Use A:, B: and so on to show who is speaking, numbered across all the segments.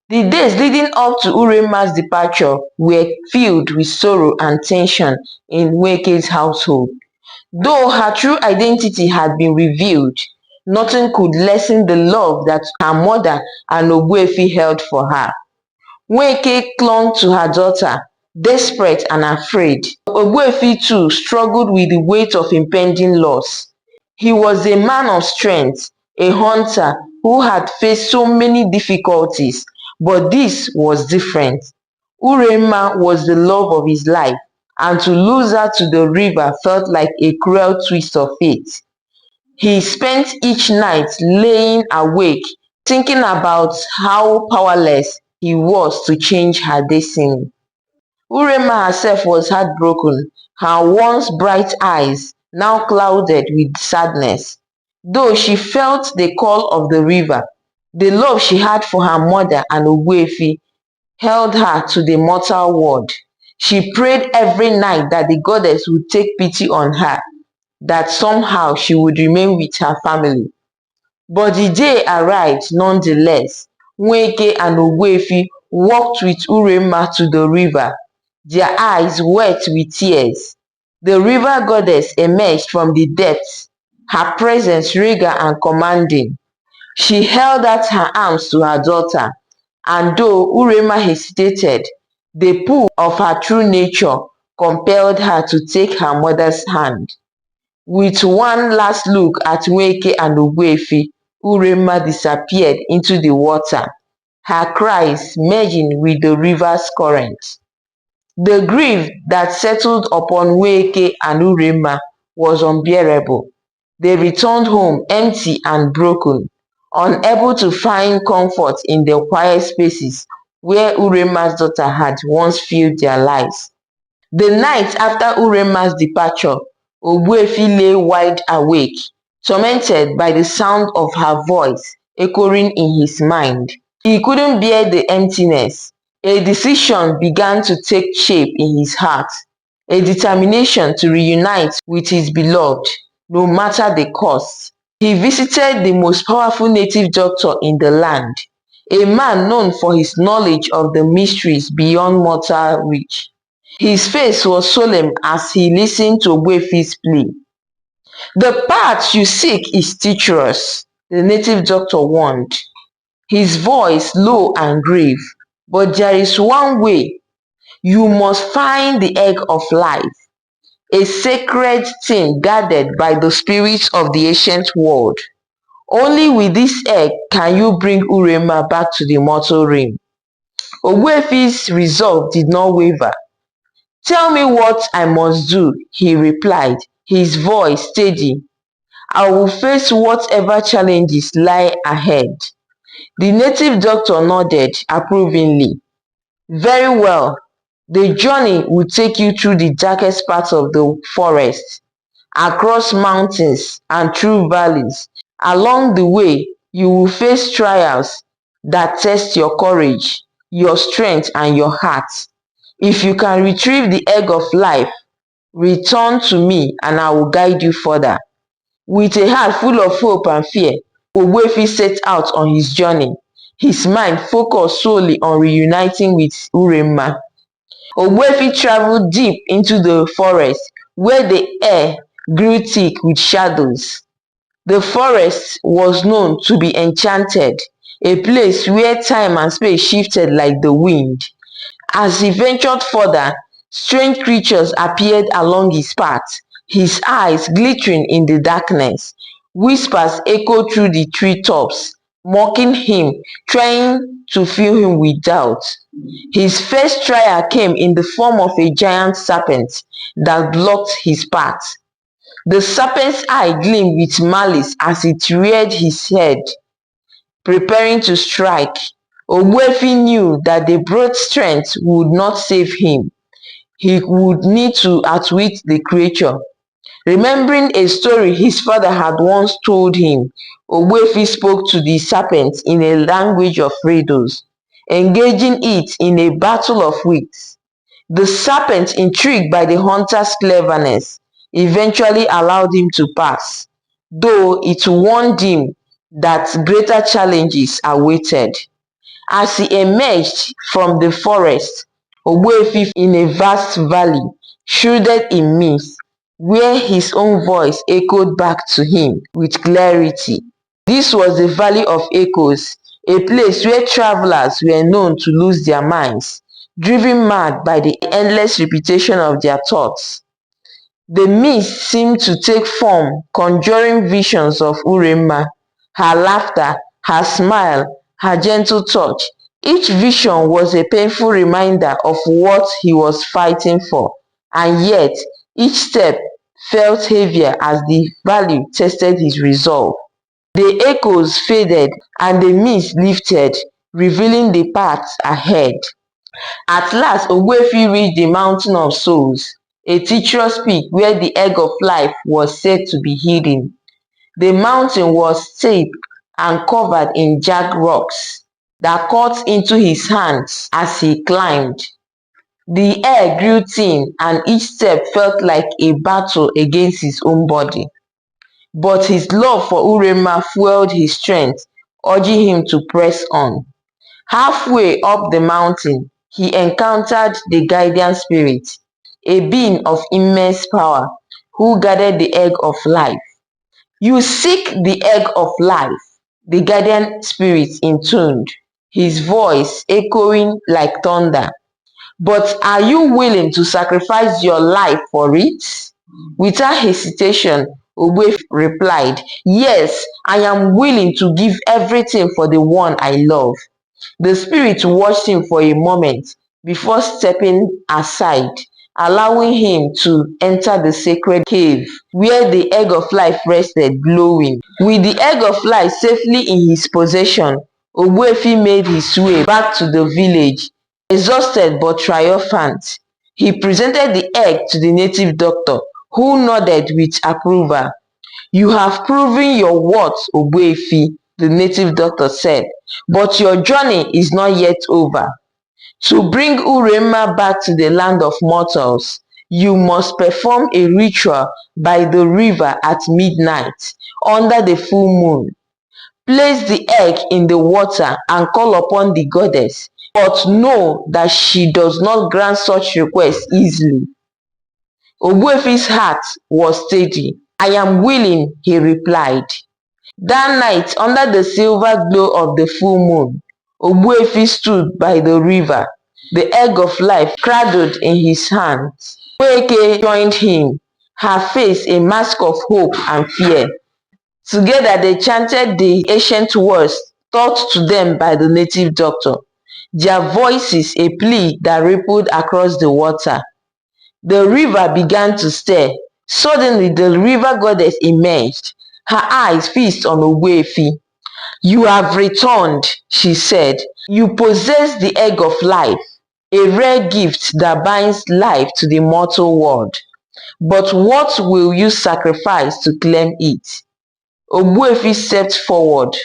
A: The days leading up to Urenma's departure were filled with sorrow and tension in Nweke's household. Though her true identity had been revealed, nothing could lessen the love that her mother and Ogbuefi held for her. Nweke clung to her daughter, desperate and afraid. Ogbuefi too struggled with the weight of impending loss. He was a man of strength, a hunter who had faced so many difficulties, but this was different. Urenma was the love of his life, and to lose her to the river felt like a cruel twist of fate. He spent each night laying awake, thinking about how powerless he was to change her destiny. Urenma herself was heartbroken, her once bright eyes now clouded with sadness. Though she felt the call of the river, the love she had for her mother and Ogbuefi held her to the mortal world. She prayed every night that the goddess would take pity on her, that somehow she would remain with her family. But the day arrived nonetheless. Nweke and Ogbuefi walked with Urenma to the river, their eyes wet with tears. The river goddess emerged from the depths, her presence regal and commanding. She held out her arms to her daughter, and though Urenma hesitated, the pull of her true nature compelled her to take her mother's hand. With one last look at Nweke and Ogbuefi, Urenma disappeared into the water, her cries merging with the river's current. The grief that settled upon Nweke and Urenma was unbearable. They returned home empty and broken, unable to find comfort in the quiet spaces where Urenma's daughter had once filled their lives. The night after Urenma's departure, Ogbuefi lay wide awake, tormented by the sound of her voice echoing in his mind. He couldn't bear the emptiness. A decision began to take shape in his heart, a determination to reunite with his beloved, no matter the cost. He visited the most powerful native doctor in the land, a man known for his knowledge of the mysteries beyond mortal reach. His face was solemn as he listened to Ogbuefi's plea. "The path you seek is treacherous," the native doctor warned, his voice low and grave. "But there is one way. You must find the egg of life, a sacred thing guarded by the spirits of the ancient world. Only with this egg can you bring Urenma back to the mortal realm." Ogbuefi's resolve did not waver. "Tell me what I must do," he replied, his voice steady. "I will face whatever challenges lie ahead." The native doctor nodded approvingly. "Very well. The journey will take you through the darkest parts of the forest, across mountains and through valleys. Along the way, you will face trials that test your courage, your strength, and your heart. If you can retrieve the egg of life, return to me and I will guide you further." With a heart full of hope and fear, Ogbuefi set out on his journey, his mind focused solely on reuniting with Urenma. Ogbuefi traveled deep into the forest, where the air grew thick with shadows. The forest was known to be enchanted, a place where time and space shifted like the wind. As he ventured further, strange creatures appeared along his path, his eyes glittering in the darkness. Whispers echoed through the treetops, mocking him, trying to fill him with doubt. His first trial came in the form of a giant serpent that blocked his path. The serpent's eye gleamed with malice as it reared his head, preparing to strike. Ogbuefi knew that the brute strength would not save him. He would need to outwit the creature. Remembering a story his father had once told him, Ogbuefi spoke to the serpent in a language of riddles, engaging it in a battle of wits. The serpent, intrigued by the hunter's cleverness, eventually allowed him to pass, though it warned him that greater challenges awaited. As he emerged from the forest, Ogbuefi in a vast valley, shrouded in mist, where his own voice echoed back to him with clarity. This was the Valley of Echoes, a place where travelers were known to lose their minds, driven mad by the endless repetition of their thoughts. The mist seemed to take form, conjuring visions of Urenma, her laughter, her smile, her gentle touch. Each vision was a painful reminder of what he was fighting for, and yet each step felt heavier as the valley tested his resolve. The echoes faded and the mist lifted, revealing the path ahead. At last Ogbuefi reached the Mountain of Souls, a treacherous peak where the egg of life was said to be hidden. The mountain was steep and covered in jagged rocks that cut into his hands as he climbed. The air grew thin and each step felt like a battle against his own body. But his love for Urenma fueled his strength, urging him to press on. Halfway up the mountain, he encountered the guardian spirit, a being of immense power, who guarded the egg of life. "You seek the egg of life," the guardian spirit intoned, his voice echoing like thunder. "But are you willing to sacrifice your life for it?" Without hesitation, Ogbuefi replied, "Yes, I am willing to give everything for the one I love." The spirit watched him for a moment before stepping aside, allowing him to enter the sacred cave where the egg of life rested glowing. With the egg of life safely in his possession, Ogbuefi made his way back to the village, exhausted but triumphant. He presented the egg to the native doctor, who nodded with approval. "You have proven your worth, Ogbuefi," the native doctor said, "but your journey is not yet over. To bring Urenma back to the land of mortals, you must perform a ritual by the river at midnight, under the full moon. Place the egg in the water and call upon the goddess, but know that she does not grant such requests easily." Ogbuefi's heart was steady. "I am willing," he replied. That night, under the silver glow of the full moon, Ogbuefi stood by the river, the egg of life cradled in his hands. Nweke joined him, her face a mask of hope and fear. Together they chanted the ancient words taught to them by the native doctor, their voices a plea that rippled across the water. The river began to stir. Suddenly the river goddess emerged, her eyes fixed on Ogbuefi. "You have returned," she said. "You possess the egg of life, a rare gift that binds life to the mortal world. But what will you sacrifice to claim it?" Ogbuefi stepped forward,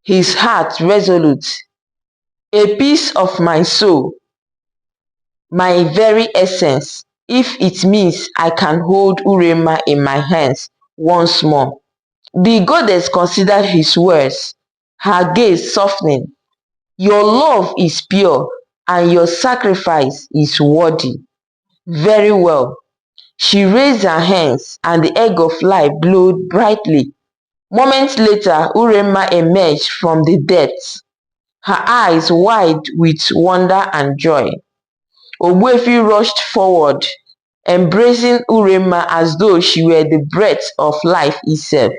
A: his heart resolute. "A piece of my soul, my very essence, if it means I can hold Urenma in my hands once more." The goddess considered his words, her gaze softening. "Your love is pure and your sacrifice is worthy. Very well." She raised her hands and the egg of life glowed brightly. Moments later, Urenma emerged from the depths, her eyes wide with wonder and joy. Ogbuefi rushed forward, embracing Urenma as though she were the breath of life itself.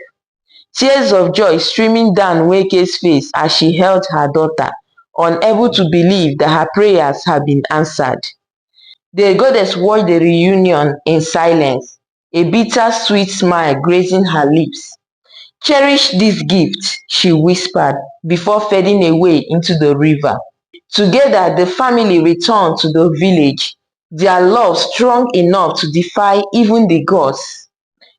A: Tears of joy streaming down Nweke's face as she held her daughter, unable to believe that her prayers had been answered. The goddess watched the reunion in silence, a bitter-sweet smile gracing her lips. "Cherish this gift," she whispered before fading away into the river. Together the family returned to the village, their love strong enough to defy even the gods.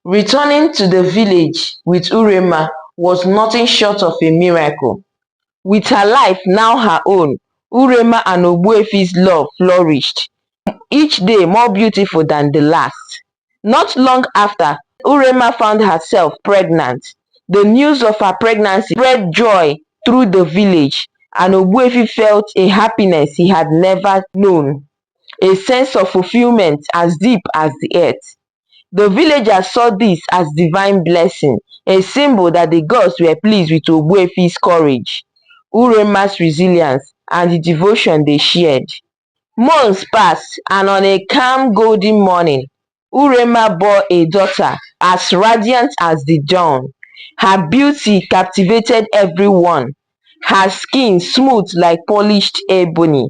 A: Returning to the village with Urenma was nothing short of a miracle. With her life now her own, Urenma and Ogbuefi's love flourished, each day more beautiful than the last. Not long after, Urenma found herself pregnant. The news of her pregnancy spread joy through the village. and Ogbuefi felt a happiness he had never known, a sense of fulfillment as deep as the earth. The villagers saw this as divine blessing, a symbol that the gods were pleased with Ogbuefi's courage, Urenma's resilience, and the devotion they shared. Months passed, and on a calm golden morning, Urenma bore a daughter as radiant as the dawn. Her beauty captivated everyone, her skin smooth like polished ebony,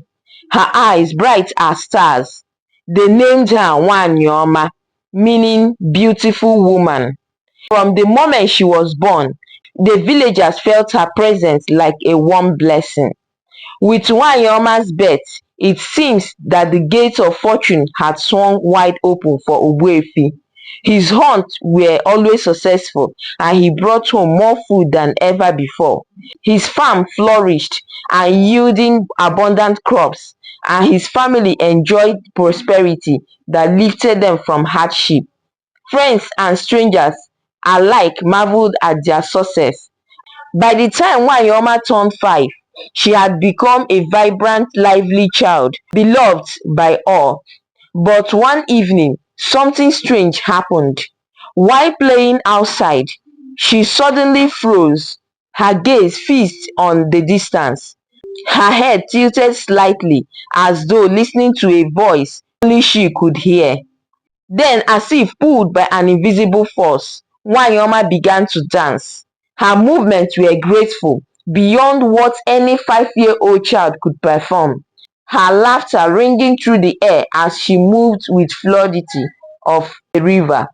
A: her eyes bright as stars. They named her Nwanyioma, meaning beautiful woman. From the moment she was born, the villagers felt her presence like a warm blessing. With Nwanyioma's birth, it seems that the gates of fortune had swung wide open for Ogbuefi. His hunts were always successful, and he brought home more food than ever before. His farm flourished and yielding abundant crops, and his family enjoyed prosperity that lifted them from hardship. Friends and strangers alike marveled at their success. By the time Nwanyioma turned 5, she had become a vibrant, lively child, beloved by all. But one evening, something strange happened. While playing outside, she suddenly froze, her gaze fixed on the distance, her head tilted slightly as though listening to a voice only she could hear. Then, as if pulled by an invisible force, Nwanyioma began to dance. Her movements were graceful, beyond what any 5-year-old child could perform, her laughter ringing through the air as she moved with fluidity of a river.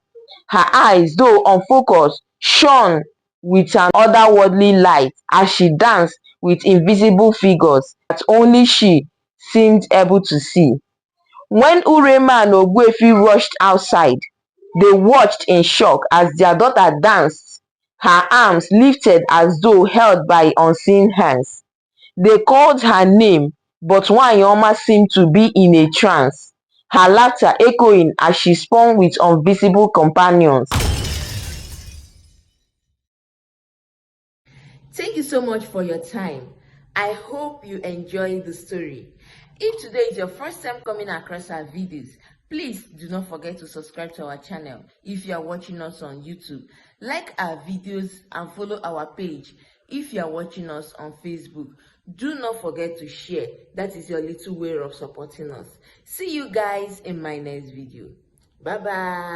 A: Her eyes, though unfocused, shone with an otherworldly light as she danced with invisible figures that only she seemed able to see. When Urenma and Ogbuefi rushed outside, they watched in shock as their daughter danced, her arms lifted as though held by unseen hands. They called her name, but Nwanyioma seemed to be in a trance, her laughter echoing as she spun with invisible companions.
B: Thank you so much for your time. I hope you enjoyed the story. If today is your first time coming across our videos, please do not forget to subscribe to our channel if you are watching us on YouTube. Like our videos and follow our page if you are watching us on Facebook. Do not forget to share. That is your little way of supporting us. See you guys in my next video. Bye bye.